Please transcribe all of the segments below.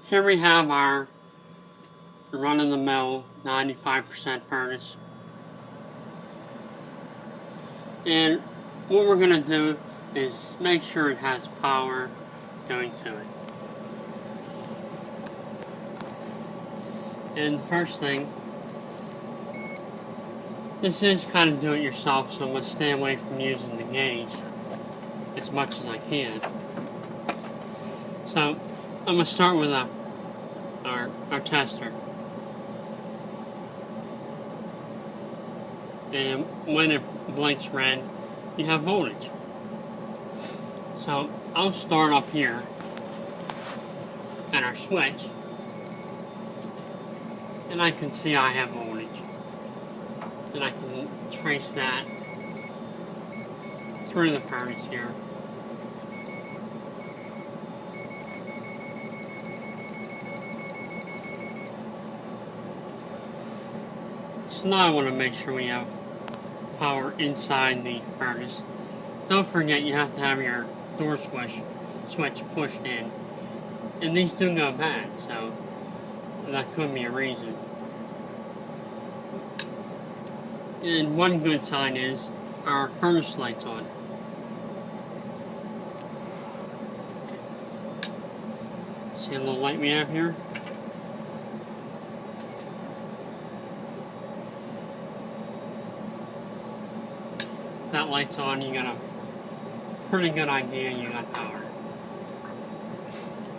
Here we have our run-of-the-mill 95% furnace. And what we're going to do is make sure it has power going to it. And the first thing, this is kind of do-it-yourself, so I'm going to stay away from using the gauge as much as I can. So I'm going to start with our tester. And when it blinks red, you have voltage. So I'll start up here at our switch, and I can see I have voltage. And I can trace that through the furnace here. So now I want to make sure we have power inside the furnace. Don't forget you have to have your door switch pushed in. And these do go bad, so that could be a reason. And one good sign is our furnace light's on. See a little light we have here? If that light's on, you got a pretty good idea you got power.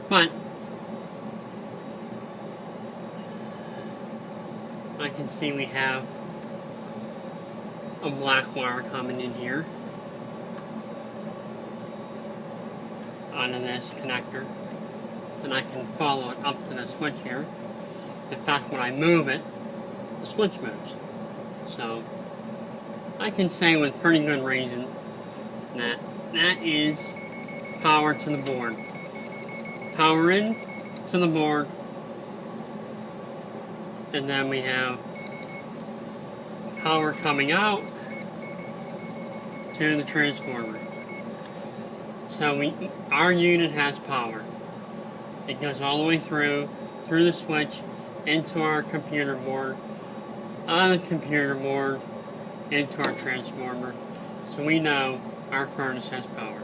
But I can see we have a black wire coming in here onto this connector, and I can follow it up to the switch here. In fact, when I move it, the switch moves. So I can say with pretty good reason that that is power to the board. Power in to the board, and then we have power coming out to the transformer. So our unit has power. It goes all the way through the switch, into our computer board, on the computer board, into our transformer. So we know our furnace has power.